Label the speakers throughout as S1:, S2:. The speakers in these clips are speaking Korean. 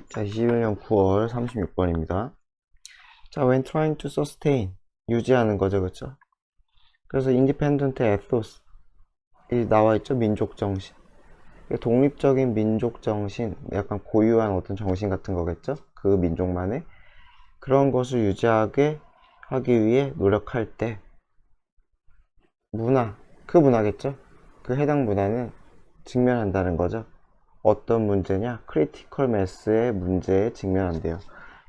S1: 자, 21년 9월 36번입니다. 자, when trying to sustain, 유지하는 거죠, 그쵸? 그래서 independent ethos, 이 나와있죠, 민족정신. 독립적인 민족정신, 약간 고유한 어떤 정신 같은 거겠죠? 그 민족만의. 그런 것을 유지하게 하기 위해 노력할 때, 문화, 그 문화겠죠? 그 해당 문화는 직면한다는 거죠. 어떤 문제냐? 크리티컬 매스의 문제에 직면한대요.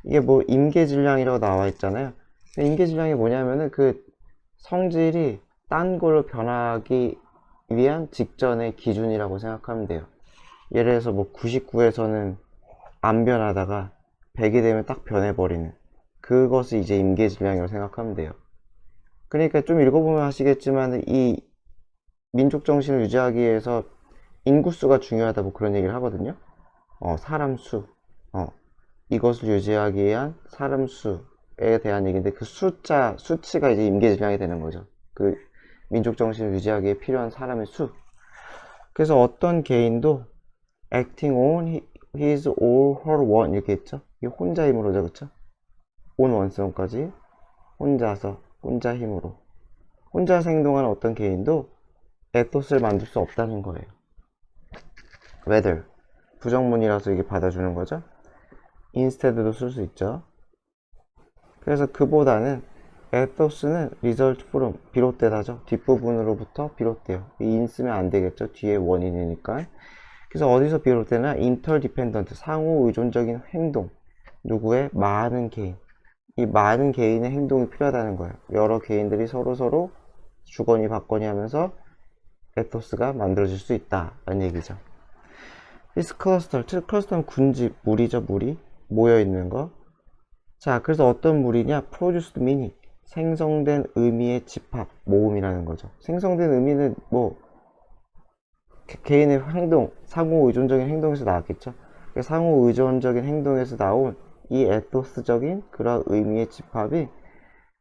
S1: 이게 뭐 임계질량이라고 나와 있잖아요. 임계질량이 뭐냐면은 그 성질이 딴 걸로 변하기 위한 직전의 기준이라고 생각하면 돼요. 예를 들어서 뭐 99에서는 안 변하다가 100이 되면 딱 변해버리는 그것을 이제 임계질량이라고 생각하면 돼요. 그러니까 좀 읽어보면 아시겠지만 이 민족 정신을 유지하기 위해서 인구수가 중요하다 뭐 그런 얘기를 하거든요. 사람 수. 이것을 유지하기 위한 사람 수에 대한 얘기인데 그 수치가 이제 임계질량이 되는 거죠. 그 민족 정신을 유지하기 위해 필요한 사람의 수. 그래서 어떤 개인도 acting on his or her one 이렇게 했죠. 이게 혼자 힘으로죠, 그쵸? on 원성까지 혼자서, 혼자 힘으로. 혼자서 행동하는 어떤 개인도 에토스를 만들 수 없다는 거예요. whether 부정문이라서 이게 받아주는 거죠. instead도 쓸 수 있죠. 그래서 그보다는 ethos는 result from 비롯되다죠. 뒷부분으로부터 비롯돼요. 이 in 쓰면 안 되겠죠. 뒤에 원인이니까. 그래서 어디서 비롯되나 interdependent 상호 의존적인 행동. 누구의? 많은 개인. 이 많은 개인의 행동이 필요하다는 거예요. 여러 개인들이 서로 주거니 받거니 하면서 에토스가 만들어질 수 있다라는 얘기죠. This cluster, 클러스터는 군집, 무리죠, 무리. 모여있는 거. 자, 그래서 어떤 무리냐? produced meaning, 생성된 의미의 집합, 모음이라는 거죠. 생성된 의미는 뭐 개인의 행동, 상호 의존적인 행동에서 나왔겠죠. 상호 의존적인 행동에서 나온 이 에토스적인 그런 의미의 집합이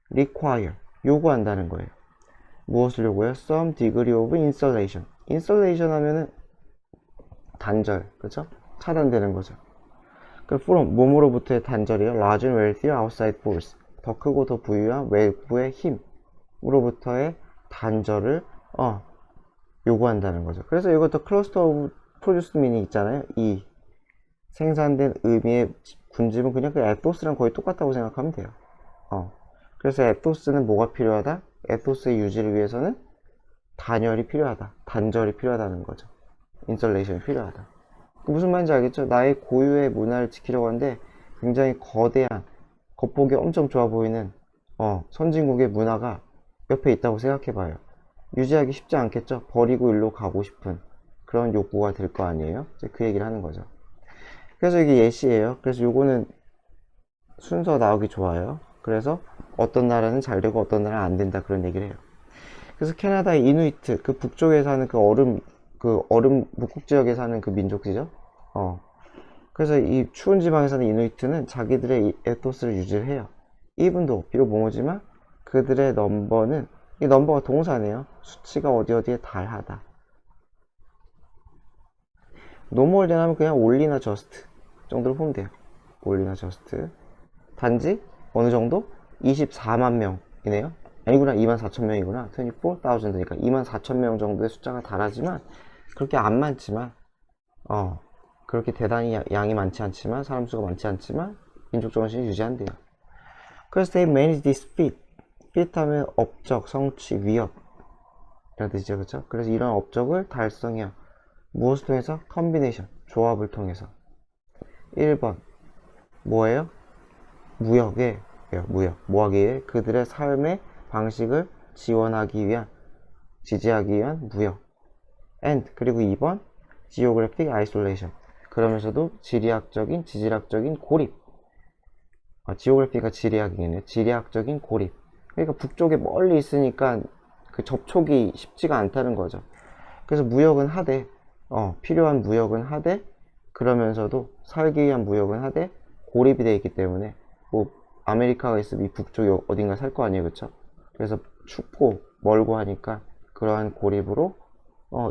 S1: require, 요구한다는 거예요. 무엇을 요구해요? Some degree of insulation. insulation 하면은 단절, 그죠? 차단되는 거죠. 그 from, 몸으로부터의 단절이요. large and wealthier outside force. 더 크고 더 부유한 외부의 힘으로부터의 단절을 요구한다는 거죠. 그래서 이것도 cluster of produced meaning 있잖아요. 이 생산된 의미의 군집은 그냥 그 에토스랑 거의 똑같다고 생각하면 돼요. 그래서 에토스는 뭐가 필요하다? 에토스의 유지를 위해서는 단열이 필요하다. 단절이 필요하다는 거죠. 인설레이션이 필요하다. 무슨 말인지 알겠죠? 나의 고유의 문화를 지키려고 하는데 굉장히 거대한, 겉보기 엄청 좋아 보이는 선진국의 문화가 옆에 있다고 생각해봐요. 유지하기 쉽지 않겠죠? 버리고 일로 가고 싶은 그런 욕구가 될 거 아니에요? 이제 그 얘기를 하는 거죠. 그래서 이게 예시예요. 그래서 요거는 순서 나오기 좋아요. 그래서 어떤 나라는 잘 되고 어떤 나라는 안 된다 그런 얘기를 해요. 그래서 캐나다의 이누이트, 그 북쪽에 사는 그 얼음 북극 지역에 사는 그 민족이죠. 그래서 이 추운 지방에 사는 이누이트는 자기들의 이 에토스를 유지를 해요. 이분도 비록 모모지만 그들의 넘버는, 이 넘버가 동사네요. 수치가 어디에 달하다. 노멀 되면 그냥 올리나 저스트 정도로 보면 돼요. 올리나 저스트. 단지 어느 정도? 24만 명이네요. 아니구나, 24,000명이구나. 24,000이니까 24,000명 정도의 숫자가 달하지만 그렇게 안 많지만 그렇게 대단히 양이 많지 않지만, 사람 수가 많지 않지만 민족 정신이 유지한대요. 그래서 they manage this feat. feat 하면 업적, 성취, 위협 이런 뜻이죠, 그렇죠? 그래서 이런 업적을 달성해요. 무엇을 통해서? 컨비네이션, 조합을 통해서. 1번 뭐예요? 무역에 뭐하기 위해? 그들의 삶의 방식을 지원하기 위한, 지지하기 위한 무역. and 그리고 2번 geographic isolation. 그러면서도 지질학적인 고립. 지오그래피가 지리학이겠네요. 지리학적인 고립. 그러니까 북쪽에 멀리 있으니까 그 접촉이 쉽지가 않다는 거죠. 그래서 무역은 하되, 필요한 무역은 하되, 그러면서도 살기 위한 무역은 하되 고립이 되어 있기 때문에, 뭐 아메리카가 있으면 이 북쪽에 어딘가 살 거 아니에요, 그쵸? 그래서 춥고 멀고 하니까 그러한 고립으로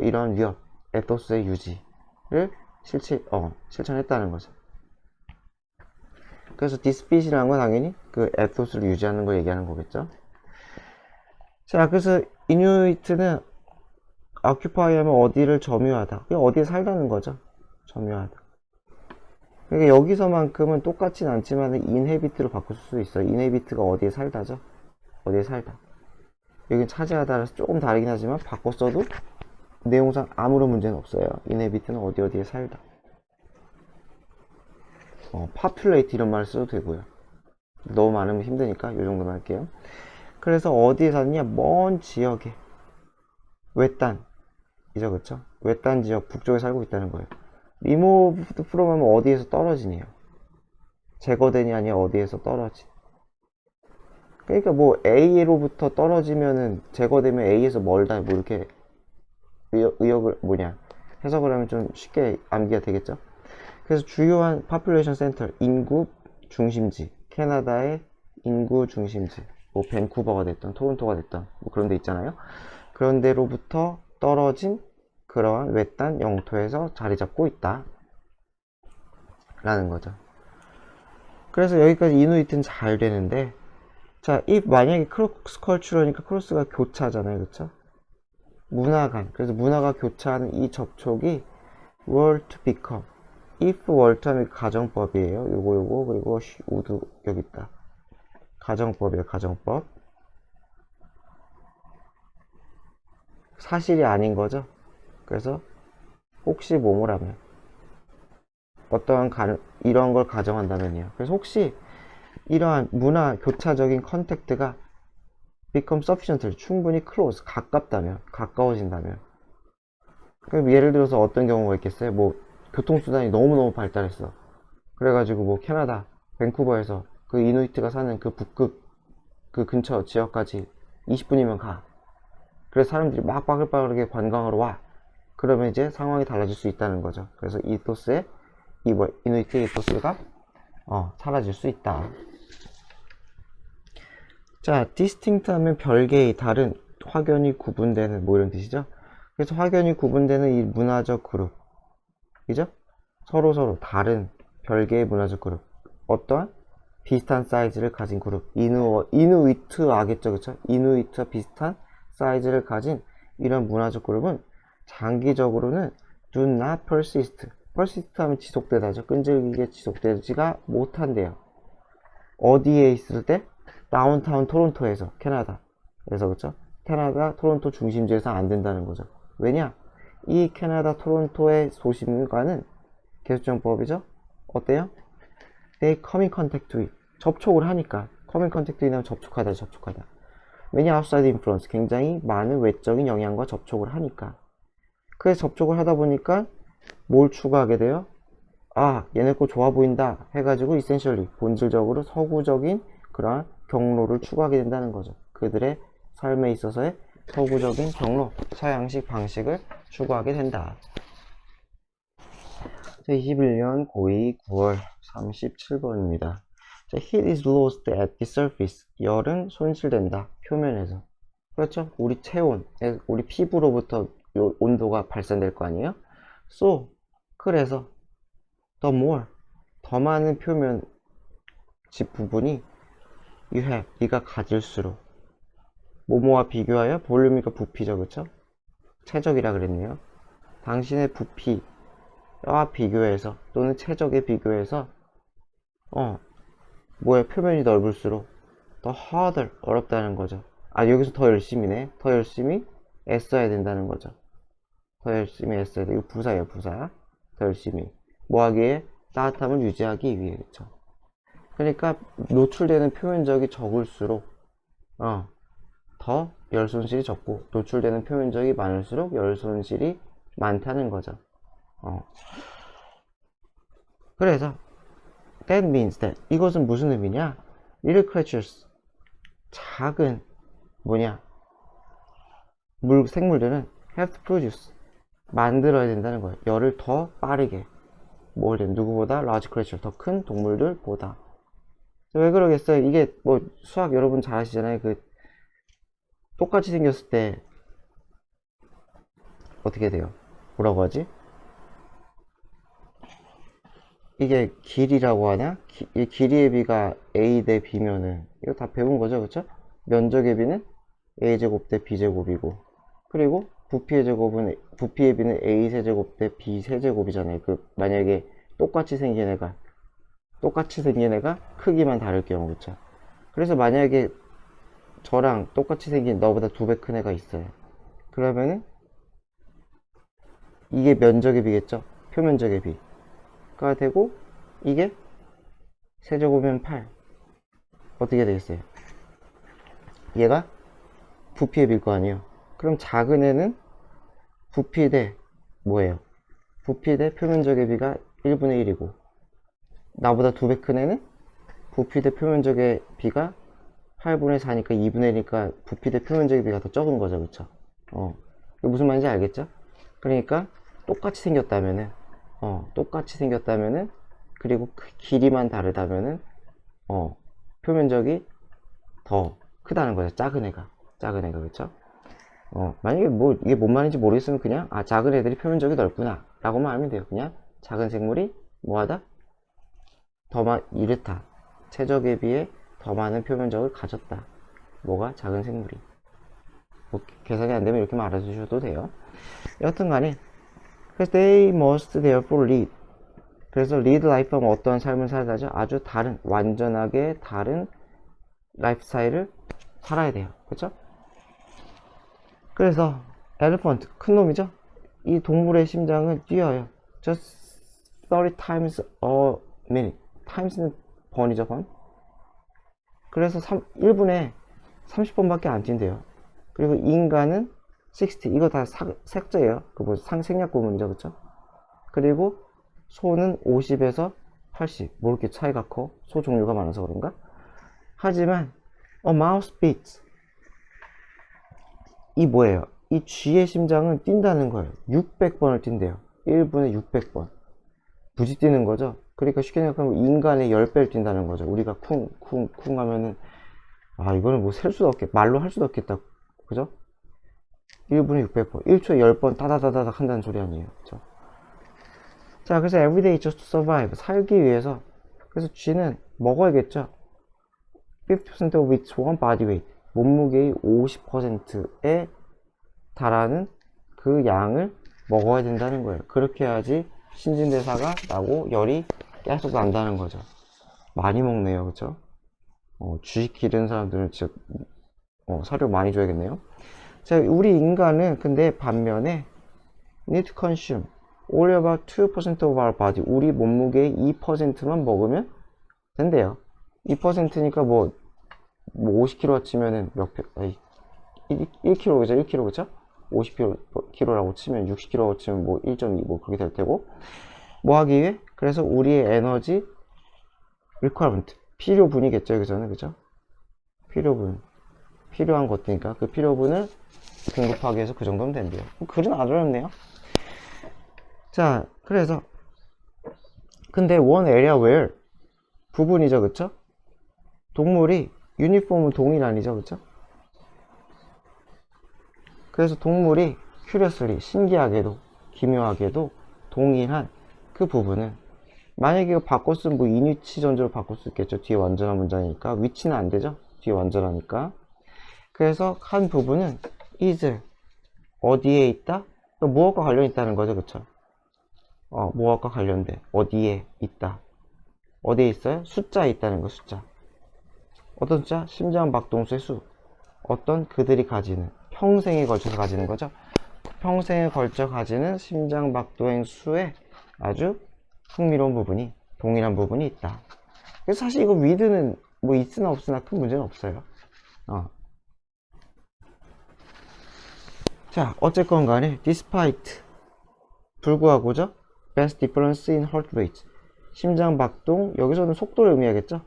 S1: 이러한 위협, 에토스의 유지를 실천했다는 거죠. 그래서 디스핏이라는 건 당연히 그 에토스를 유지하는 걸 얘기하는 거겠죠. 자, 그래서 이누이트는 occupy 하면 어디를 점유하다. 그냥 어디에 살다는 거죠. 점유하다. 그러니까 여기서만큼은 똑같진 않지만 inhabit로 바꿀 수 있어요. inhabit가 어디에 살다죠. 어디에 살다. 여긴 차지하다라서 조금 다르긴 하지만 바꿨어도 내용상 아무런 문제는 없어요. inhabit는 어디에 살다. populate 이런 말 써도 되고요. 너무 많으면 힘드니까 이 정도만 할게요. 그래서 어디에 사느냐? 먼 지역에 외딴 이죠, 그쵸? 외딴 지역 북쪽에 살고 있다는 거예요. removed from 하면 어디에서 떨어지네요. 제거되니 아니야 어디에서 떨어지. 그러니까 뭐 A로부터 떨어지면은 제거되면 A에서 멀다 뭐 이렇게 의역을 해석을 하면 좀 쉽게 암기가 되겠죠. 그래서 주요한 population center 인구 중심지 캐나다의 인구 중심지 뭐 밴쿠버가 됐던 토론토가 됐던 뭐 그런 데 있잖아요. 그런 데로부터 떨어진 그러한 외딴 영토에서 자리 잡고 있다 라는 거죠. 그래서 여기까지 이누이트는 잘 되는데, 자, 이 만약에 크로스 컬처러니까 크로스가 교차잖아요, 그쵸? 문화 간, 그래서 문화가 교차하는 이 접촉이 were to become. if were to 하면 가정법이에요. 요거 그리고 would 여기 있다. 가정법이에요, 가정법. 사실이 아닌 거죠. 그래서 혹시 뭐뭐라면 어떠한 이러한 걸 가정한다면요. 그래서 혹시 이러한 문화 교차적인 컨택트가 become sufficient, 충분히 close, 가까워진다면. 그럼 예를 들어서 어떤 경우가 있겠어요? 뭐 교통수단이 너무너무 발달했어. 그래가지고 뭐 캐나다 밴쿠버에서 그 이누이트가 사는 그 북극 그 근처 지역까지 20분이면 가. 그래서 사람들이 막 빠글빠글하게 관광하러 와. 그러면 이제 상황이 달라질 수 있다는 거죠. 그래서 이토스의 이누이트의 이토스가 사라질 수 있다. 자, distinct 하면 별개의 다른, 확연히 구분되는 뭐 이런 뜻이죠. 그래서 확연히 구분되는 이 문화적 그룹, 그죠? 서로 다른 별개의 문화적 그룹, 어떠한 비슷한 사이즈를 가진 그룹, 이누이트 아겠죠, 그쵸? 이누이트와 비슷한 사이즈를 가진 이런 문화적 그룹은 장기적으로는 do not persist. persist 하면 지속되다죠. 끈질기게 지속되지가 못한대요. 어디에 있을 때? 다운타운 토론토에서, 캐나다에서, 그쵸? 캐나다 토론토 중심지에서 안 된다는 거죠. 왜냐? 이 캐나다 토론토의 도심과는 개수정법이죠? 어때요? They come in contact with. 접촉을 하니까. come in contact with는 접촉하다. 왜냐? outside influence. 굉장히 많은 외적인 영향과 접촉을 하니까. 그래서 접촉을 하다 보니까 뭘 추가하게 돼요? 아, 얘네 거 좋아 보인다 해가지고 essentially, 본질적으로 서구적인 그러한 경로를 추구하게 된다는 거죠. 그들의 삶에 있어서의 서구적인 경로, 서양식 방식을 추구하게 된다. 21년 고2 9월 37번입니다. Heat is lost at the surface. 열은 손실된다. 표면에서. 그렇죠? 우리 체온, 우리 피부로부터 요 온도가 발산될 거 아니에요? So, 그래서 the more, 더 많은 표면 부분이 you have, 네가 가질수록 뭐뭐와 비교하여 볼륨이니까 부피죠, 그쵸? 최적이라 그랬네요. 당신의 부피와 비교해서 또는 최적에 비교해서 표면이 넓을수록 더 harder, 어렵다는 거죠. 아, 여기서 더 열심히네. 더 열심히 애써야 된다는 거죠. 더 열심히 애써야 돼. 이거 부사예요, 부사. 더 열심히 뭐 하기에? 따뜻함을 유지하기 위해. 그쵸? 그러니까 노출되는 표면적이 적을수록 더 열 손실이 적고, 노출되는 표면적이 많을수록 열 손실이 많다는 거죠. 그래서 that means that, 이것은 무슨 의미냐? little creatures, 작은 생물들은 have to produce, 만들어야 된다는 거예요. 열을 더 빠르게. 누구보다? large creature, 더 큰 동물들보다. 왜 그러겠어요? 이게 뭐 수학 여러분 잘 아시잖아요. 똑같이 생겼을 때 어떻게 돼요? 뭐라고 하지? 이게 길이라고 하냐? 이 길이의 b가 a 대 b면은 이거 다 배운 거죠, 그쵸? 면적의 b는 a제곱 대 b제곱이고, 그리고 부피의 b는 a 세제곱 대 b 세제곱이잖아요. 만약에 똑같이 생긴 애가 크기만 다를 경우, 그쵸? 그래서 만약에 저랑 똑같이 생긴 너보다 2배 큰 애가 있어요. 그러면은 이게 면적의 b겠죠? 표면적의 b가 되고, 이게 세제곱이면 8. 어떻게 되겠어요? 얘가 부피의 b일 거 아니에요. 그럼 작은 애는 부피 대 뭐예요? 부피 대 표면적의 b가 1분의 1이고, 나보다 2배 큰 애는 부피 대 표면적의 b가 8분의 4니까 2분의 1이니까 부피 대 표면적의 b가 더 적은 거죠, 그쵸? 이게 무슨 말인지 알겠죠? 그러니까 똑같이 생겼다면은, 그리고 길이만 다르다면은, 표면적이 더 크다는 거죠. 작은 애가, 그쵸? 만약에 뭐 이게 뭔 말인지 모르겠으면 그냥 작은 애들이 표면적이 넓구나 라고만 하면 돼요. 그냥 작은 생물이 뭐하다? 이렇다. 최적에 비해 더 많은 표면적을 가졌다. 뭐가? 작은 생물이. 뭐 계산이 안 되면 이렇게만 알아주셔도 돼요. 여하튼 간에, 그래서 they must therefore lead. 그래서 lead life 하면 어떠한 삶을 살다죠? 아주 다른, 완전하게 다른 라이프 스타일을 살아야 돼요. 그쵸? 그래서 엘리펀트, 큰 놈이죠? 이 동물의 심장은 뛰어요. just 30 times a minute. times는 번이죠, 번. 그래서 1분에 30번밖에 안 뛴대요. 그리고 인간은 60, 이거 다 색조예요. 생략 구문이죠, 그쵸? 그리고 소는 50에서 80. 뭐 이렇게 차이가 커? 소 종류가 많아서 그런가? 하지만 a mouse beats, 이 뭐예요? 이 쥐의 심장은 뛴다는 거예요. 600번을 뛴대요. 1분에 600번. 부지 뛰는 거죠. 그러니까 쉽게 생각하면 인간의 10배를 뛴다는 거죠. 우리가 쿵쿵쿵 하면은, 이거는 뭐 셀 수도 없겠, 말로 할 수도 없겠다. 그죠? 1분에 600번. 1초에 10번 따다다다닥 한다는 소리 아니에요. 그죠? 자, 그래서 everyday just to survive. 살기 위해서. 그래서 쥐는 먹어야겠죠. 50% of its one body weight. 몸무게의 50%에 달하는 그 양을 먹어야 된다는 거예요. 그렇게 해야지 신진대사가 나고 열이 계속 난다는 거죠. 많이 먹네요, 그쵸? 쥐 기르는 사람들은 진짜 사료 많이 줘야겠네요. 자, 우리 인간은 근데 반면에 need to consume all about 2% of our body. 우리 몸무게의 2%만 먹으면 된대요. 2%니까 뭐 50kg 치면은 1kg, 그죠? 1kg, 그죠? 50kg라고 치면 60kg 치면 뭐 1.2 뭐 그렇게 될 테고, 뭐 하기 위해? 그래서 우리의 에너지 requirement, 필요분이겠죠, 그저는, 그죠? 필요한 것들이니까 그 필요분을 공급하기 위해서 그 정도면 된대요. 글은 안 어렵네요. 자, 그래서 근데 one area where, 부분이죠, 그쵸? 동물이 유니폼은 동일아니죠, 그쵸? 그래서 동물이 curiously, 신기하게도 기묘하게도 동일한 그 부분은, 만약에 이거 바꿨으면 뭐 인위치 전조로 바꿀 수 있겠죠. 뒤에 완전한 문장이니까. 위치는 안 되죠, 뒤에 완전하니까. 그래서 한 부분은 is, 어디에 있다? 무엇과 관련 있다는 거죠, 그쵸? 무엇과 관련돼, 어디에 있다. 어디에 있어요? 숫자에 있다는 거, 숫자. 어떤 숫자? 심장박동수의 수. 어떤 그들이 가지는, 평생에 걸쳐서 가지는 거죠. 평생에 걸쳐 가지는 심장박동의 수에 아주 흥미로운 부분이, 동일한 부분이 있다. 그래서 사실 이거 with는 뭐 있으나 없으나 큰 문제는 없어요. 자, 어쨌건 간에 despite, 불구하고죠. vast difference in heart rate, 심장박동, 여기서는 속도를 의미하겠죠.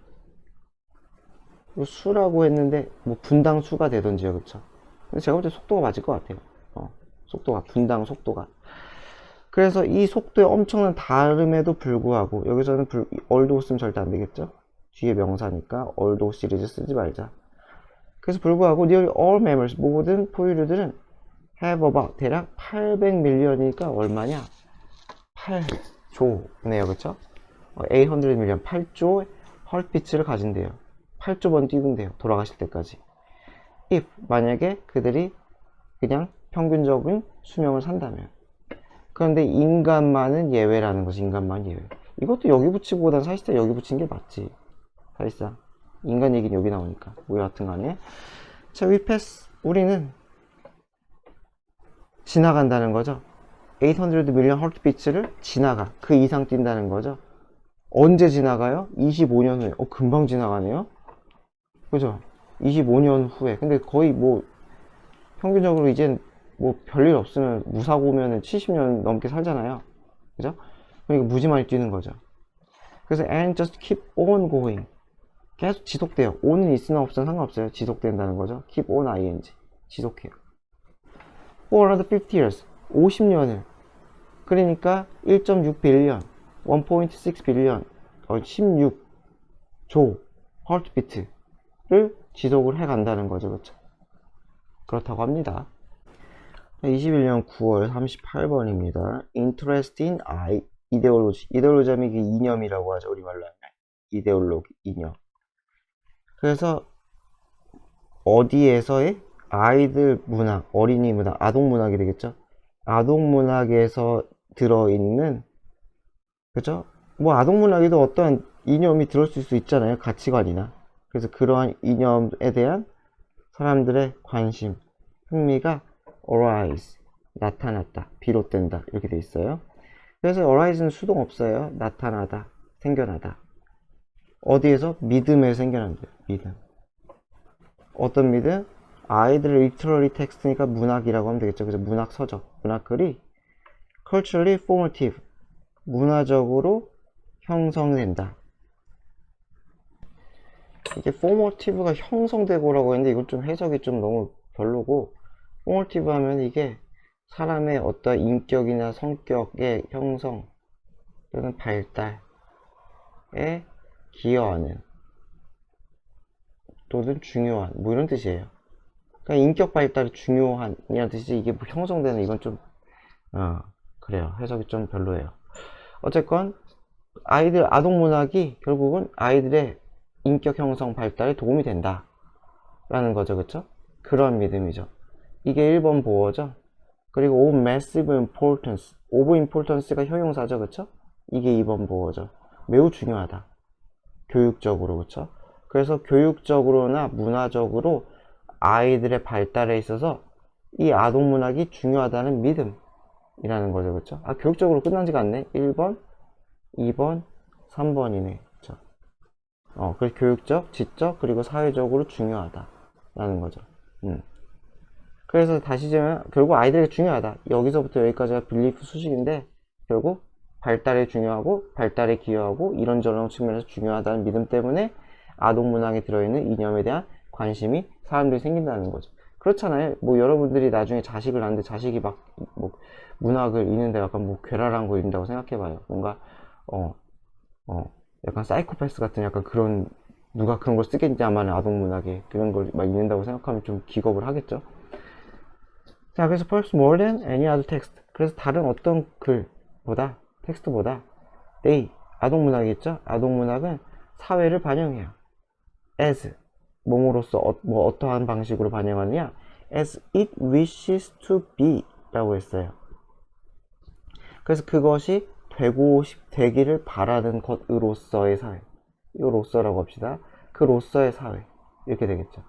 S1: 수라고 했는데 뭐 분당 수가 되던지요, 그쵸? 근데 제가 볼 때 속도가 맞을 것 같아요. 속도가, 분당 속도가. 그래서 이 속도에 엄청난 다름에도 불구하고, 여기서는 although 쓰면 절대 안 되겠죠? 뒤에 명사니까 although 시리즈 쓰지 말자. 그래서 불구하고 nearly all mammals, 모든 포유류들은 have about, 대략 800밀리언이니까 얼마냐? 8조네요, 그쵸? 800 밀리언 8조 헐트비트를 가진대요. 8조 번 뛰군대요. 돌아가실 때까지. if 만약에 그들이 그냥 평균적인 수명을 산다면. 그런데 인간만은 예외라는 것이 인간만 예외. 이것도 여기 붙이기보단 사실상 여기 붙인 게 맞지. 사실상 인간 얘기는 여기 나오니까. 뭐 여하튼 간에 자, we pass 우리는 지나간다는 거죠. 800 밀리언 헐트비트를 지나가. 그 이상 뛴다는 거죠. 언제 지나가요? 25년 후에. 금방 지나가네요. 그죠? 25년 후에. 근데 거의 뭐 평균적으로 이젠 뭐 별일 없으면 무사고면은 70년 넘게 살잖아요. 그죠? 그러니까 무지 많이 뛰는 거죠. 그래서 and just keep on going. 계속 지속돼요. on은 있으나 없으나 상관없어요. 지속된다는 거죠. keep on ing. 지속해요. for another 50 years. 50년을. 그러니까 1.6 빌리언, 1.6 빌리언, 16조 헐트비트를 지속을 해간다는 거죠. 그렇죠? 그렇다고 합니다. 21년 9월 38번입니다. Interest in ideology. 이데올로지 하면 이게 이념이라고 하죠. 우리말로 하면. 이데올로기, 이념. 그래서 어디에서의 아이들 문학, 어린이 문학, 아동 문학이 되겠죠. 아동 문학에서 들어있는, 그죠? 뭐 아동 문학에도 어떠한 이념이 들어있을 수 있잖아요. 가치관이나. 그래서 그러한 이념에 대한 사람들의 관심, 흥미가 arise, 나타났다, 비롯된다 이렇게 돼 있어요. 그래서 arise는 수동 없어요. 나타나다, 생겨나다. 어디에서? 믿음에 생겨난대요. 믿음. 어떤 믿음? 아이들의 literary text니까 문학이라고 하면 되겠죠. 그래서 문학 서적, 문학글이 culturally formative, 문화적으로 형성된다. 이게 formative가 형성되고라고 했는데 이건 좀 해석이 좀 너무 별로고, formative 하면 이게 사람의 어떤 인격이나 성격의 형성 또는 발달에 기여하는 또는 중요한 뭐 이런 뜻이에요. 그러니까 인격 발달이 중요한 이라는 뜻이지 이게 뭐 형성되는 이건 좀 그래요. 해석이 좀 별로예요. 어쨌건 아이들 아동 문학이 결국은 아이들의 인격 형성 발달에 도움이 된다 라는 거죠. 그쵸? 그런 믿음이죠. 이게 1번 보어죠. 그리고 of massive importance, of importance가 형용사죠. 그쵸? 이게 2번 보어죠. 매우 중요하다. 교육적으로. 그쵸? 그래서 교육적으로나 문화적으로 아이들의 발달에 있어서 이 아동 문학이 중요하다는 믿음이라는 거죠. 그쵸? 교육적으로 끝나지가 않네. 1번, 2번, 3번이네. 그쵸? 그래서 교육적, 지적, 그리고 사회적으로 중요하다라는 거죠. 그래서 다시 지면 결국 아이들에게 중요하다. 여기서부터 여기까지가 빌리프 수식인데 결국 발달에 중요하고 발달에 기여하고 이런저런 측면에서 중요하다는 믿음 때문에 아동 문학에 들어있는 이념에 대한 관심이 사람들이 생긴다는 거죠. 그렇잖아요. 뭐 여러분들이 나중에 자식을 낳는데 자식이 막 뭐 문학을 읽는데 약간 뭐 괴랄한 거 읽는다고 생각해봐요. 뭔가 약간 사이코패스 같은 약간 그런 누가 그런 걸 쓰겠냐만 아동 문학에 그런 걸 막 읽는다고 생각하면 좀 기겁을 하겠죠. 자, 그래서 perhaps more than any other text. 그래서 다른 어떤 글보다 텍스트보다 they 아동 문학이겠죠. 아동 문학은 사회를 반영해요. as 몸으로써 어떠한 방식으로 반영하느냐? as it wishes to be 라고 했어요. 그래서 그것이 되기를 바라는 것으로서의 사회. 이거 로서라고 합시다. 그 로서의 사회. 이렇게 되겠죠.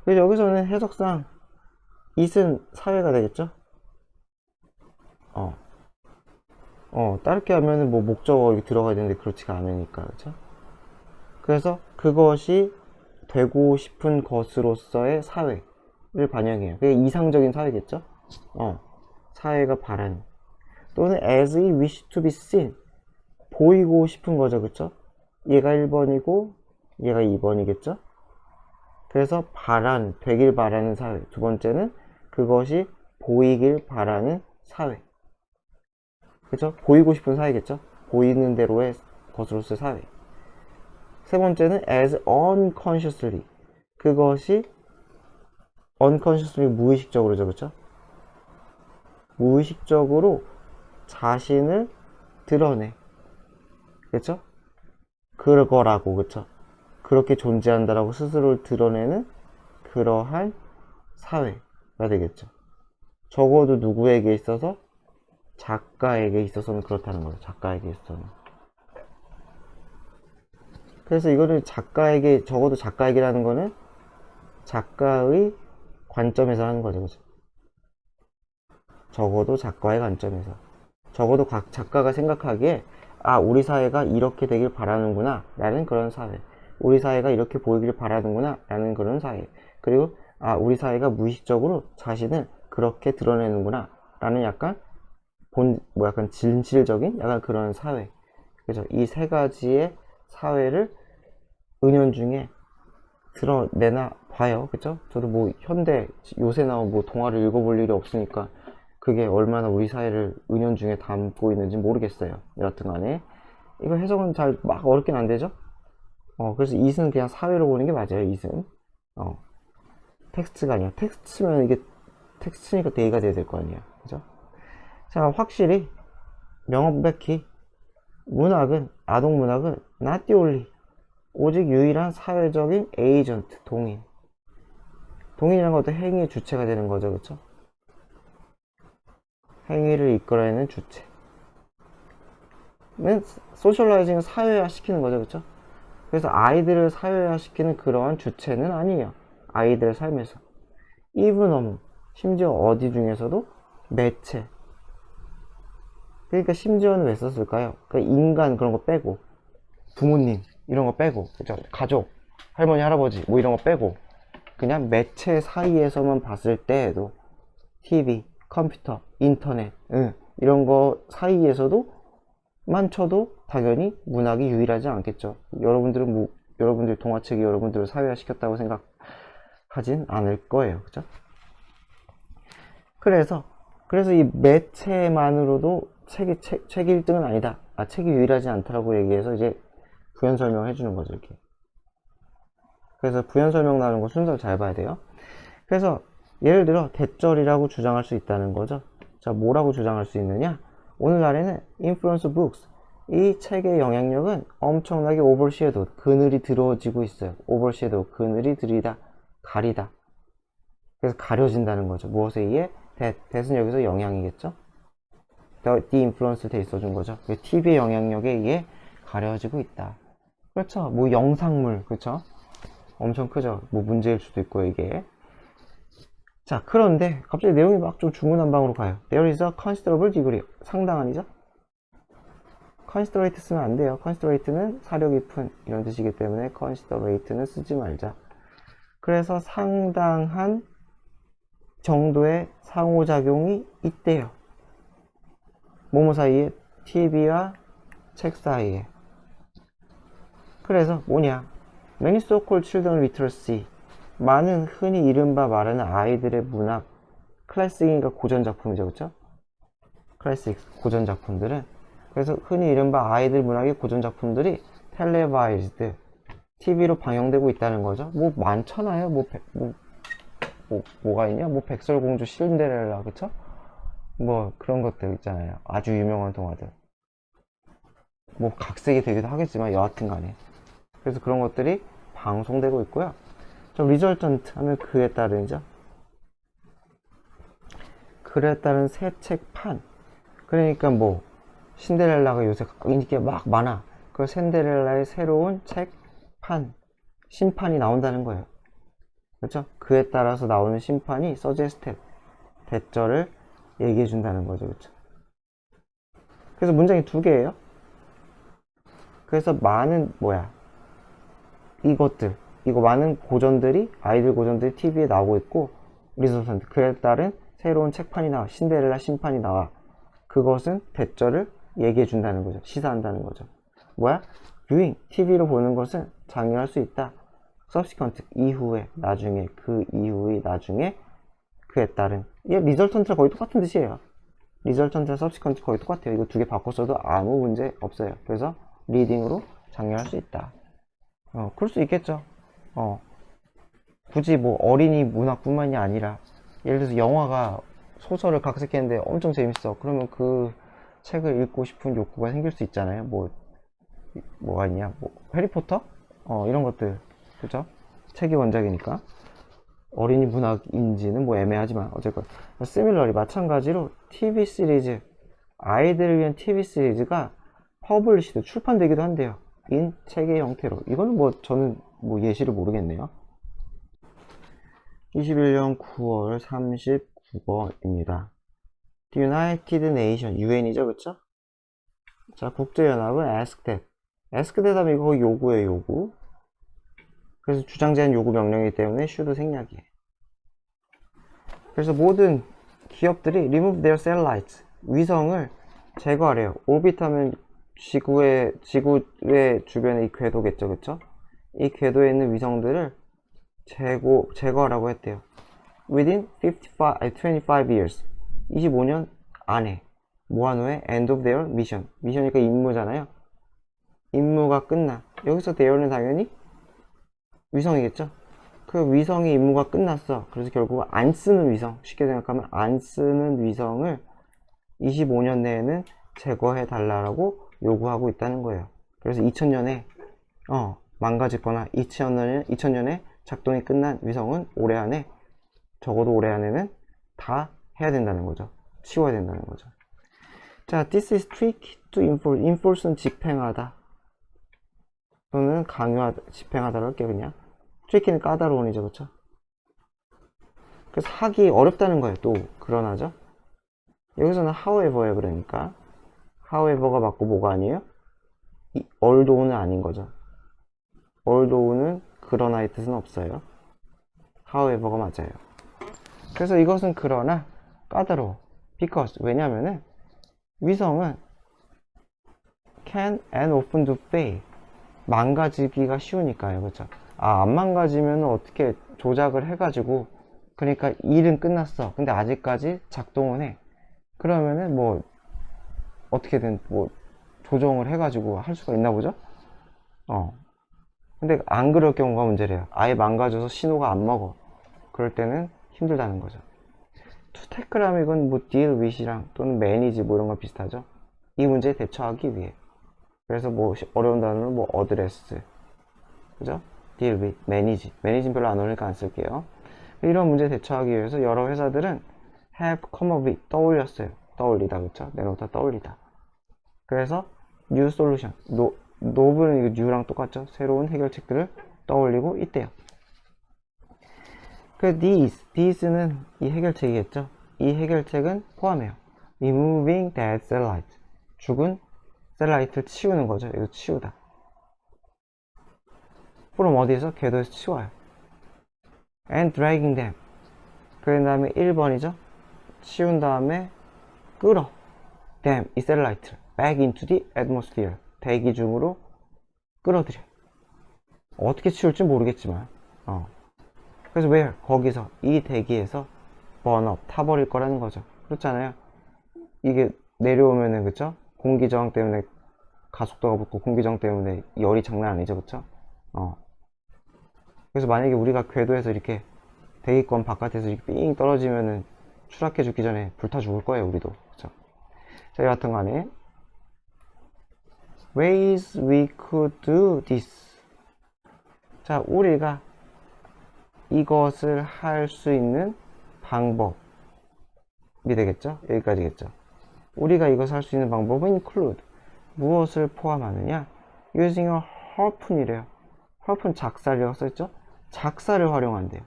S1: 그래서 여기서는 해석상 it은 사회가 되겠죠? 따르게 하면은 뭐 목적어 여기 들어가야 되는데 그렇지가 않으니까. 그렇죠? 그래서 그것이 되고 싶은 것으로서의 사회를 반영해요. 그게 이상적인 사회겠죠? 사회가 바라는. 또는 as he wish to be seen. 보이고 싶은 거죠. 그쵸? 얘가 1번이고 얘가 2번이겠죠? 그래서 되길 바라는 사회. 두 번째는 그것이 보이길 바라는 사회. 그쵸? 보이고 싶은 사회겠죠? 보이는 대로의 것으로서의 사회. 세 번째는 as unconsciously. 그것이 unconsciously 무의식적으로죠. 그쵸? 무의식적으로 자신을 드러내. 그쵸? 그거라고, 그쵸? 그렇게 존재한다라고 스스로를 드러내는 그러한 사회가 되겠죠. 적어도 누구에게 있어서? 작가에게 있어서는 그렇다는 거죠. 작가에게 있어서는. 그래서 이거를 작가에게, 적어도 작가에게라는 거는 작가의 관점에서 하는 거죠. 그죠? 적어도 작가의 관점에서. 적어도 각 작가가 생각하기에, 아, 우리 사회가 이렇게 되길 바라는구나 라는 그런 사회, 우리 사회가 이렇게 보이길 바라는구나 라는 그런 사회, 그리고 아, 우리 사회가 무의식적으로 자신을 그렇게 드러내는구나 라는 약간 약간 진실적인 약간 그런 사회. 그죠? 이 세 가지의 사회를 은연중에 드러내나 봐요. 그죠? 저도 뭐 현대 요새 나온 뭐 동화를 읽어볼 일이 없으니까 그게 얼마나 우리 사회를 은연중에 담고 있는지 모르겠어요. 여하튼 간에 이거 해석은 잘 막 어렵긴 안 되죠? 그래서 이승은 그냥 사회로 보는 게 맞아요. 이승. 텍스트가 아니야. 텍스트면 이게 텍스트니까 대의가 돼야 될 거 아니야. 그죠? 자, 확실히 명백히 문학은, 아동문학은 not the only, 오직 유일한 사회적인 에이전트, 동인. 동인이라는 것도 행위의 주체가 되는 거죠. 그쵸? 행위를 이끌어내는 주체는 소셜라이징을 사회화 시키는 거죠. 그쵸? 그래서 아이들을 사회화 시키는 그러한 주체는 아니에요. 아이들의 삶에서. even 어머, 심지어 어디 중에서도 매체. 그러니까 심지어는 왜 썼을까요? 그러니까 인간 그런 거 빼고, 부모님 이런 거 빼고, 그죠? 가족, 할머니, 할아버지 뭐 이런 거 빼고, 그냥 매체 사이에서만 봤을 때에도 TV, 컴퓨터, 인터넷, 이런 거 사이에서도 만 쳐도 당연히 문학이 유일하지 않겠죠. 여러분들 동화책이 여러분들을 사회화시켰다고 생각하진 않을 거예요. 그죠? 그래서 이 매체만으로도 책 1등은 아니다. 책이 유일하지 않다라고 얘기해서 이제 부연 설명을 해주는 거죠, 이렇게. 그래서 부연 설명 나오는 거 순서를 잘 봐야 돼요. 그래서 예를 들어 대절이라고 주장할 수 있다는 거죠. 자, 뭐라고 주장할 수 있느냐? 오늘날에는 influence books, 이 책의 영향력은 엄청나게 overshadow, 그늘이 들어지고 있어요. overshadow, 그늘이 들이다, 가리다. 그래서 가려진다는 거죠. 무엇에 의해? that은 여기서 영향이겠죠? the influence 돼 있어준 거죠. TV의 영향력에 의해 가려지고 있다. 그렇죠. 뭐 영상물, 그렇죠? 엄청 크죠. 뭐 문제일 수도 있고 이게. 자, 그런데 갑자기 내용이 막 좀 중구난방으로 가요. There is a considerable degree. 상당한이죠? considerate 쓰면 안 돼요. considerate는 사려 깊은 이런 뜻이기 때문에 considerate는 쓰지 말자. 그래서 상당한 정도의 상호작용이 있대요. 뭐뭐 사이에? TV와 책 사이에. 그래서 뭐냐? Many so-called children literacy, 많은 흔히 이른바 말하는 아이들의 문학, 클래식이니까 고전작품이죠. 그쵸? 클래식, 고전작품들은, 그래서 흔히 이른바 아이들 문학의 고전작품들이 televised, TV로 방영되고 있다는 거죠. 뭐 많잖아요. 뭐가 있냐? 뭐 백설공주, 신데렐라, 그쵸? 뭐 그런 것들 있잖아요. 아주 유명한 동화들. 뭐 각색이 되기도 하겠지만 여하튼 간에. 그래서 그런 것들이 방송되고 있고요. 좀 리절턴트 하면 그에 따른이죠. 그에 따른 새 책판. 그러니까 뭐 신데렐라가 요새 인기가 막 많아. 그 신데렐라의 새로운 책판, 심판이 나온다는 거예요. 그렇죠? 그에 따라서 나오는 심판이 suggested, 대절을 얘기해 준다는 거죠. 그렇죠? 그래서 문장이 두 개예요. 그래서 많은 이거 많은 고전들이, 아이들 고전들이 TV에 나오고 있고, 리서턴트, 그에 따른 새로운 책판이 나와, 신데렐라 심판이 나와. 그것은 대절을 얘기해 준다는 거죠. 시사한다는 거죠. viewing, TV로 보는 것은 장려할 수 있다. subsequent, 이후에, 나중에, 그 이후의 나중에, 그에 따른. 이게 리절턴트랑 거의 똑같은 뜻이에요. 리절턴트랑 subsequent 거의 똑같아요. 이거 두 개 바꿨어도 아무 문제 없어요. 그래서 리딩으로 장려할 수 있다. 그럴 수 있겠죠. 굳이 뭐 어린이 문학뿐만이 아니라 예를 들어서 영화가 소설을 각색했는데 엄청 재밌어. 그러면 그 책을 읽고 싶은 욕구가 생길 수 있잖아요. 뭐 뭐가 있냐, 뭐 해리포터? 이런 것들, 그죠? 책이 원작이니까. 어린이 문학인지는 뭐 애매하지만 어쨌건 similarly 마찬가지로 TV 시리즈, 아이들을 위한 TV 시리즈가 퍼블리시드 출판되기도 한대요. 인 책의 형태로. 이거는 뭐 저는 뭐 예시를 모르겠네요. 21년 9월 39번입니다. The United Nation, UN이죠, 그쵸? 자, 국제연합은 ask that. ask that 하면 이거 요구예요, 요구. 그래서 주장제한 요구 명령이기 때문에 should 생략이에요. 그래서 모든 기업들이 remove their satellites, 위성을 제거하래요. orbit 하면 지구의 주변에 이 궤도겠죠, 그쵸? 이 궤도에 있는 위성들을 제거하라고 했대요. within 25 years, 25년 안에, 뭐한 후에 end of their mission. 미션이니까 임무잖아요. 임무가 끝나. 여기서 their는 당연히 위성이겠죠. 그 위성의 임무가 끝났어. 그래서 결국 안 쓰는 위성, 쉽게 생각하면 안 쓰는 위성을 25년 내에는 제거해 달라고 요구하고 있다는 거예요. 그래서 2000년에 망가졌거나 2000년에 작동이 끝난 위성은 올해 안에, 적어도 올해 안에는 다 해야 된다는 거죠. 치워야 된다는 거죠. 자, this is tricky to enforce. enforce는 집행하다. 또는 강요하다, 집행하다로 할게요, 그냥. 트리키는 까다로운이죠, 그쵸? 그래서 하기 어렵다는 거예요, 또. 그러나죠? 여기서는 however예요, 그러니까. however가 맞고 뭐가 아니에요? although는 아닌 거죠. although는 그러나의 뜻은 없어요. however가 맞아요. 그래서 이것은 그러나 까다로워. because, 왜냐면은 위성은 can and often do fail. 망가지기가 쉬우니까요, 그쵸? 안 망가지면 어떻게 조작을 해가지고, 그러니까 일은 끝났어. 근데 아직까지 작동은 해. 그러면은 뭐 어떻게든 뭐 조정을 해가지고 할 수가 있나 보죠? 근데 안 그럴 경우가 문제래요. 아예 망가져서 신호가 안 먹어. 그럴 때는 힘들다는 거죠. to tackle 하면 이건 뭐 deal with이랑 또는 manage 뭐 이런 거 비슷하죠? 이 문제에 대처하기 위해. 그래서 뭐 어려운 단어는 뭐 address, 그죠? deal with, manage는 별로 안 어울리니까 안 쓸게요. 이런 문제에 대처하기 위해서 여러 회사들은 have come up with, 떠올렸어요. 떠올리다, 그쵸? 내놓다, 떠올리다. 그래서 new solution, novel은 이거 new랑 똑같죠? 새로운 해결책들을 떠올리고 있대요. 그 these는 이 해결책이겠죠? 이 해결책은 포함해요. removing dead satellite, 죽은 셀라이트를 치우는 거죠. 이거 치우다. from 어디에서? 궤도에서 치워요. and dragging them, 그 다음에 1번이죠. 치운 다음에 끌어 them, 이 셀라이트를 back into the atmosphere, 대기 중으로 끌어들여. 어떻게 치울지 모르겠지만 그래서 where, 거기서, 이 대기에서 burn up, 타버릴 거라는 거죠. 그렇잖아요. 이게 내려오면은, 그쵸? 공기 저항 때문에 가속도가 붙고 공기 저항 때문에 열이 장난 아니죠, 그쵸? 그래서 만약에 우리가 궤도에서 이렇게 대기권 바깥에서 이렇게 삥 떨어지면은 추락해 죽기 전에 불타 죽을 거예요, 우리도. 그쵸? 자, 여하튼 간에 ways we could do this. 자, 우리가 이것을 할 수 있는 방법이 되겠죠? 여기까지겠죠? 우리가 이것을 할 수 있는 방법은 include, 무엇을 포함하느냐? using a harpoon이래요. harpoon, 작살이라고 써있죠? 작살을 활용한대요.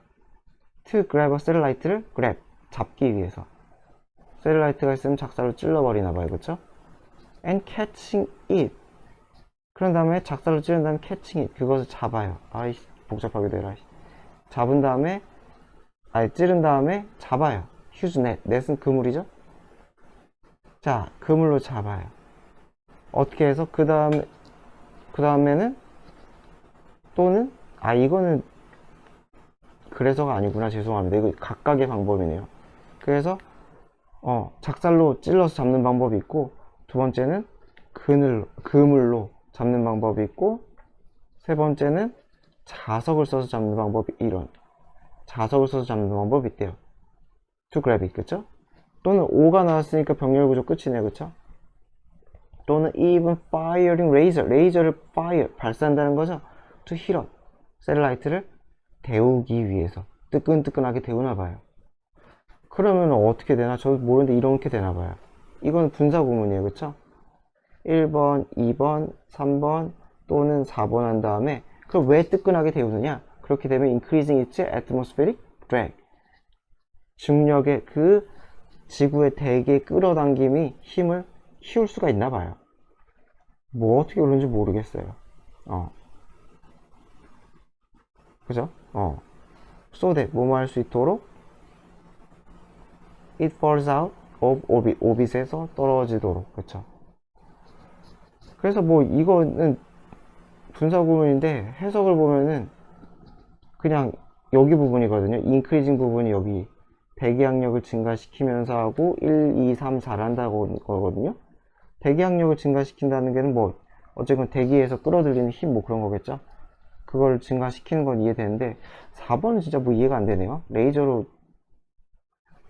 S1: to grab a satellite를 grab, 잡기 위해서. 셀라이트가 있으면 작살로 찔러버리나봐요, 그쵸? and catching it, 그런 다음에 작살로 찌른 다음에 catching it, 그것을 잡아요. 아이씨, 복잡하게 되라. 잡은 다음에, 찌른 다음에 잡아요. use net, net은 그물이죠? 자, 그물로 잡아요. 어떻게 해서 그 다음에는 또는 이거는 그래서가 아니구나, 죄송합니다. 이거 각각의 방법이네요. 그래서 작살로 찔러서 잡는 방법이 있고, 두 번째는 그물로 잡는 방법이 있고, 세 번째는 자석을 써서 잡는 방법이, 자석을 써서 잡는 방법이 있대요. to grab it, 그쵸? 또는 5가 나왔으니까 병렬 구조 끝이네, 그쵸? 또는 even firing laser, 레이저를 fire, 발사한다는 거죠. to hit up, 셀라이트를 데우기 위해서 뜨끈뜨끈하게 데우나 봐요. 그러면 어떻게 되나? 저도 모르는데 이렇게 되나 봐요. 이건 분사 구문이에요, 그쵸? 1번, 2번, 3번 또는 4번 한 다음에 그럼 왜 뜨끈하게 데우느냐? 그렇게 되면 increasing its atmospheric drag, 중력의 그 지구의 대기의 끌어당김이 힘을 키울 수가 있나 봐요. 뭐 어떻게 그런지 모르겠어요. 그죠? so that 뭐뭐 할 수 있도록 it falls out of orbit, 오빗에서 떨어지도록. 그쵸? 그래서 뭐 이거는 분사구문인데 해석을 보면은 그냥 여기 부분이거든요. increasing 부분이 여기 대기압력을 증가시키면서 하고 1, 2, 3, 4를 한다고 거거든요. 대기압력을 증가시킨다는 게는 뭐 어쨌건 대기에서 끌어들이는 힘 뭐 그런 거겠죠. 그걸 증가시키는 건 이해되는데 4번은 진짜 뭐 이해가 안 되네요. 레이저로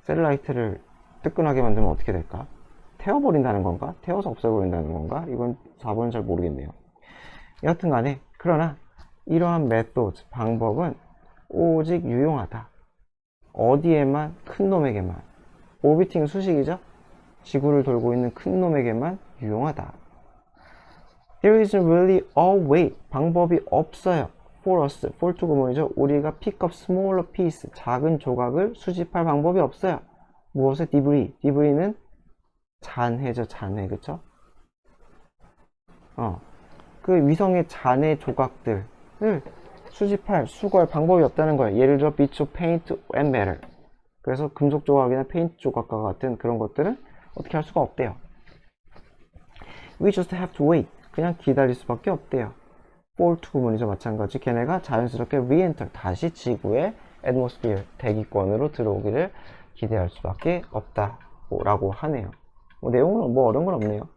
S1: 셀라이트를 뜨끈하게 만들면 어떻게 될까? 태워버린다는 건가? 태워서 없애버린다는 건가? 이건 4번은 잘 모르겠네요. 여하튼 간에 그러나 이러한 메소드, 방법은 오직 유용하다. 어디에만? 큰 놈에게만. 오비팅 수식이죠? 지구를 돌고 있는 큰 놈에게만 유용하다. There isn't really a way. 방법이 없어요. For us, for to 구문이죠. 우리가 pick up smaller piece, 작은 조각을 수집할 방법이 없어요. 무엇에? debris. debries는 잔해죠, 잔해. 그쵸? 그 위성의 잔해 조각들을 수집할, 수거할 방법이 없다는 거예요. 예를 들어 bits of paint and metal. 그래서 금속 조각이나 페인트 조각과 같은 그런 것들은 어떻게 할 수가 없대요. We just have to wait. 그냥 기다릴 수밖에 없대요. for to 구문이죠. 마찬가지. 걔네가 자연스럽게 re-enter, 다시 지구의 atmosphere, 대기권으로 들어오기를 기대할 수밖에 없다라고 하네요. 뭐 내용은 뭐 어려운 건 없네요.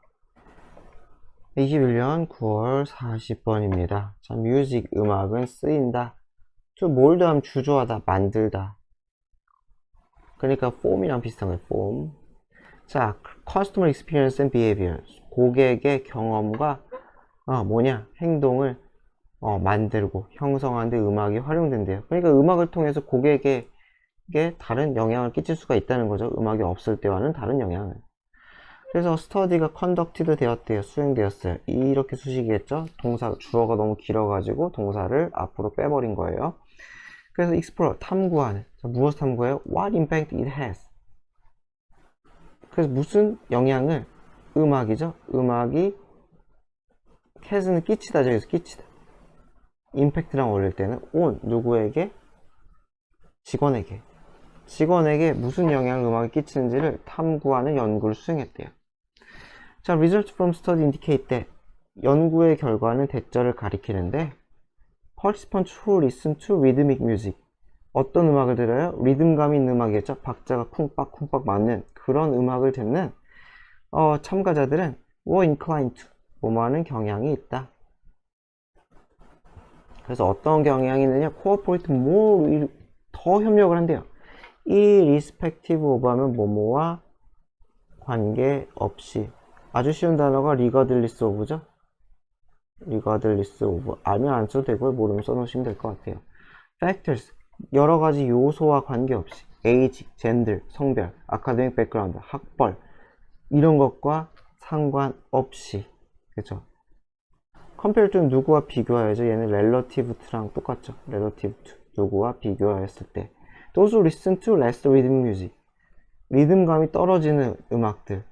S1: 21년 9월 40번입니다. 자, music, 음악은 쓰인다. to mold 하면 주조하다, 만들다. 그러니까 form이랑 비슷한 거예요. form. 자, customer experience and behavior. 고객의 경험과 행동을 만들고 형성하는 데 음악이 활용된대요. 그러니까 음악을 통해서 고객에게 다른 영향을 끼칠 수가 있다는 거죠. 음악이 없을 때와는 다른 영향을. 그래서 study가 conducted 되었대요. 수행되었어요. 이렇게 수식이겠죠. 동사, 주어가 너무 길어가지고 동사를 앞으로 빼버린 거예요. 그래서 explore, 탐구하는. 자, 무엇을 탐구해요? What impact it has. 그래서 무슨 영향을, 음악이죠. 음악이 has는 끼치다, 저기서 끼치다. impact랑 올릴 때는 on, 누구에게? 직원에게 무슨 영향을 음악이 끼치는지를 탐구하는 연구를 수행했대요. 자, results from study indicate that. 연구의 결과는 대절을 가리키는데 participants who listen to rhythmic music. 어떤 음악을 들어요? 리듬감 있는 음악이겠죠. 박자가 쿵빡쿵빡 맞는 그런 음악을 듣는 참가자들은 were inclined to, 뭐뭐하는 경향이 있다. 그래서 어떤 경향이 있느냐? cooperate more, 더 협력을 한대요. irrespective of 하면 뭐뭐와 관계없이. 아주 쉬운 단어가 regardless of죠. regardless of. 알면 안 써도 되고요. 모르면 써놓으시면 될 것 같아요. factors, 여러 가지 요소와 관계없이. age, gender, 성별, academic background, 학벌, 이런 것과 상관없이. 그렇죠? compare to는 누구와 비교하여야죠. 얘는 relative to랑 똑같죠. relative to, 누구와 비교하였을 때. Those who listen to less rhythm music. 리듬감이 떨어지는 음악들.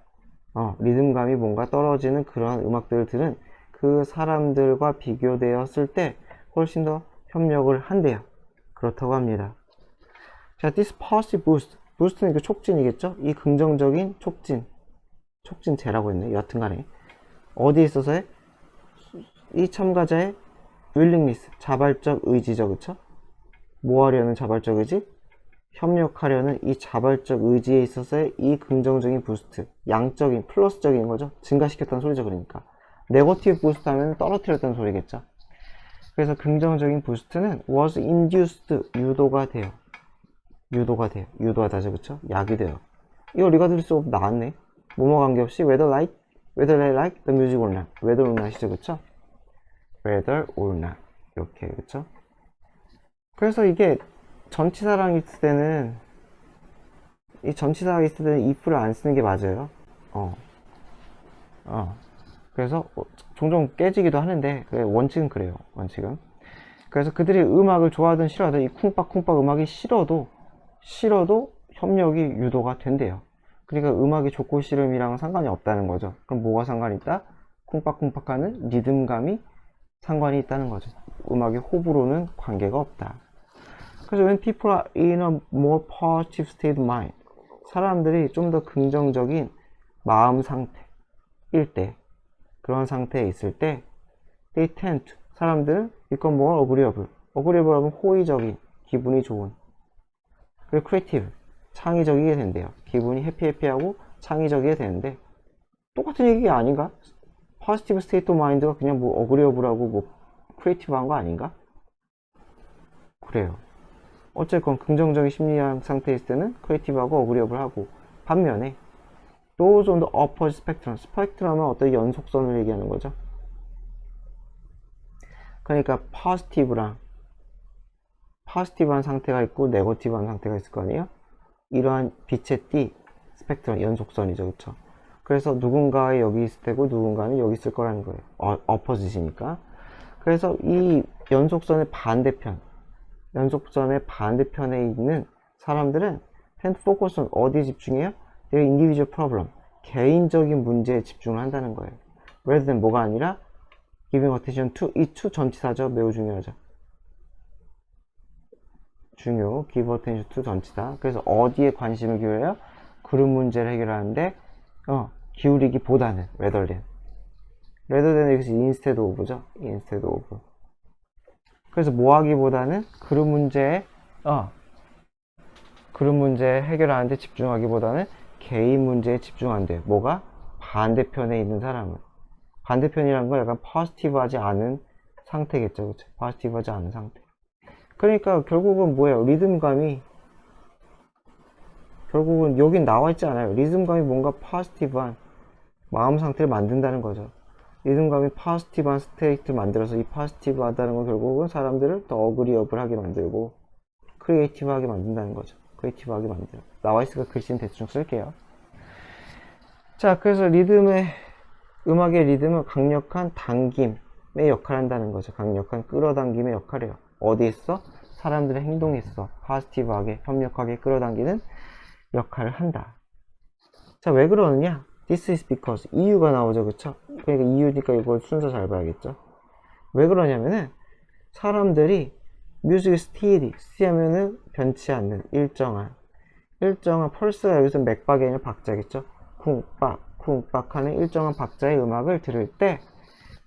S1: 리듬감이 뭔가 떨어지는 그러한 음악들을 들은 그 사람들과 비교되었을 때 훨씬 더 협력을 한대요. 그렇다고 합니다. 자, this positive boost. boost는 이거 촉진이겠죠? 이 긍정적인 촉진제라고 했네. 여튼간에. 어디에 있어서의? 이 참가자의 willingness, 자발적 의지죠. 그쵸? 뭐 하려는 자발적 의지? 협력하려는 이 자발적 의지에 있어서의 이 긍정적인 부스트, 양적인, 플러스적인 거죠. 증가시켰다는 소리죠. 그러니까 네거티브 부스트 하면 떨어뜨렸다는 소리겠죠. 그래서 긍정적인 부스트는 was induced, 유도가 돼요. 유도하다죠. 그쵸? 약이 돼요. 이거 regardless of 나왔네. 뭐뭐 관계없이 whether like whether they like the music or not. whether or not이죠, 그쵸? whether or not. 이렇게, 그쵸? 그래서 이게 전치사랑 있을 때는, 이 전치사가 있을 때는 if를 안 쓰는 게 맞아요. 그래서 종종 깨지기도 하는데, 원칙은 그래요, 원칙은. 그래서 그들이 음악을 좋아하든 싫어하든 이 쿵빡쿵빡 음악이 싫어도 협력이 유도가 된대요. 그러니까 음악이 좋고 싫음이랑은 상관이 없다는 거죠. 그럼 뭐가 상관이 있다? 쿵빡쿵빡하는 리듬감이 상관이 있다는 거죠. 음악의 호불호는 관계가 없다. 그래서 when people are in a more positive state of mind, 사람들이 좀 더 긍정적인 마음 상태일 때, 그런 상태에 있을 때 they tend to, 사람들은 become more agreeable. agreeable 하면 호의적인, 기분이 좋은. 그리고 creative, 창의적이게 된대요. 기분이 해피해피하고 창의적이게 되는데, 똑같은 얘기 아닌가? positive state of mind가 그냥 뭐 agreeable하고 뭐 creative한 거 아닌가? 그래요. 어쨌건 긍정적인 심리학 상태에 있을 때는 creative하고 agreeable하고, 반면에 those on the opposite spectrum, 스펙트럼은 어떤 연속선을 얘기하는 거죠. 그러니까 positive한 상태가 있고 negative한 상태가 있을 거 아니에요. 이러한 빛의 띠 스펙트럼 연속선이죠, 그쵸? 그래서 누군가가 여기 있을 테고 누군가는 여기 있을 거라는 거예요. opposite이니까. 그래서 이 연속선의 반대편에 있는 사람들은 tend to focus on, 어디에 집중해요? their individual problem, 개인적인 문제에 집중을 한다는 거예요. rather than 뭐가 아니라 giving attention to, 이 to 전치사죠. 매우 중요하죠. give attention to 전치사. 그래서 어디에 관심을 기울여요? 그런 문제를 해결하는데 기울이기보다는 rather than 여기서 instead of죠. instead of. 그래서 뭐 하기보다는 그런 문제 해결하는데 집중하기보다는 개인 문제에 집중한대요. 뭐가? 반대편에 있는 사람은. 반대편이란 건 약간 포지티브하지 않은 상태겠죠. 그쵸? 포지티브하지 않은 상태. 그러니까 결국은 뭐예요? 리듬감이, 결국은 여긴 나와 있지 않아요. 리듬감이 뭔가 포지티브한 마음 상태를 만든다는 거죠. 리듬감이 포지티브한 스테이트를 만들어서 이 포지티브하다는 건 결국은 사람들을 더 어그리어블하게 만들고 크리에이티브하게 만든다는 거죠. 크리에이티브하게 만들어. 나와 있으니까 글씨는 대충 쓸게요. 자, 그래서 음악의 리듬은 강력한 당김의 역할을 한다는 거죠. 강력한 끌어당김의 역할을 해요. 어디 있어? 사람들의 행동에 있어 포지티브하게, 협력하게 끌어당기는 역할을 한다. 자, 왜 그러느냐? This is because, 이유가 나오죠, 그쵸? 그러니까 이유니까 이걸 순서 잘 봐야겠죠? 왜 그러냐면은 사람들이 music steady 하면은 변치 않는 일정한 펄스가 여기서 맥박이 아니라 박자겠죠? 쿵빡 하는 일정한 박자의 음악을 들을 때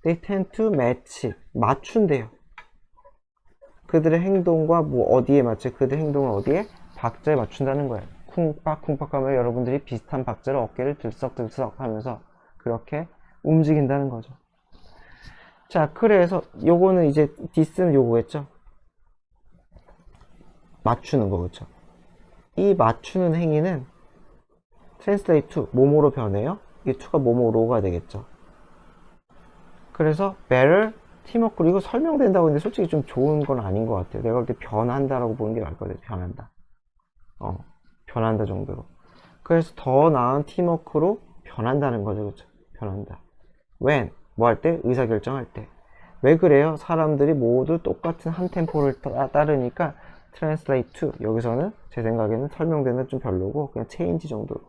S1: they tend to match, 맞춘대요. 그들의 행동과 뭐 어디에 맞춰? 그들의 행동을 어디에? 박자에 맞춘다는 거예요. 쿵빡 하면 여러분들이 비슷한 박자로 어깨를 들썩들썩 하면서 그렇게 움직인다는 거죠. 자, 그래서 요거는 이제 디스는 요거겠죠? 맞추는 거, 그쵸? 이 맞추는 행위는 translate to, 뭐뭐로 변해요? 이 to가 뭐뭐로가 되겠죠. 그래서 better, 팀워크, 이거 설명된다고 했는데 솔직히 좀 좋은 건 아닌 것 같아요. 내가 볼 때 변한다라고 보는 게 나을 것 같아요. 변한다 정도로. 그래서 더 나은 팀워크로 변한다는 거죠. 그쵸? 변한다. when, 뭐 할 때? 의사결정할 때. 왜 그래요? 사람들이 모두 똑같은 한 템포를 따르니까 translate to, 여기서는 제 생각에는 설명되는 좀 별로고 그냥 change 정도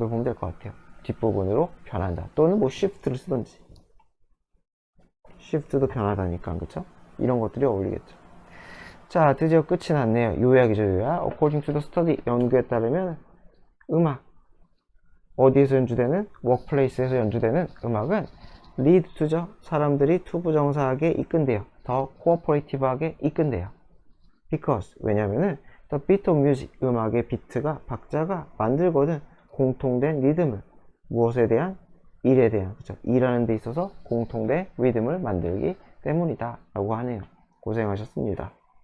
S1: 보면 될 것 같아요. 뒷부분으로 변한다. 또는 뭐 shift를 쓰던지. shift도 변하다니까, 그쵸? 이런 것들이 어울리겠죠. 자, 드디어 끝이 났네요. 요약이죠, 요약. According to the study, 연구에 따르면 음악, 어디에서 연주되는? workplace에서 연주되는 음악은 lead to죠. 사람들이 투부정사하게 이끈대요. 더 cooperative하게 이끈대요. Because, 왜냐면은 the beat of music, 음악의 비트가, 박자가 만들거든 공통된 리듬을. 무엇에 대한? 일에 대한, 그쵸? 일하는 데 있어서 공통된 리듬을 만들기 때문이다 라고 하네요. 고생하셨습니다.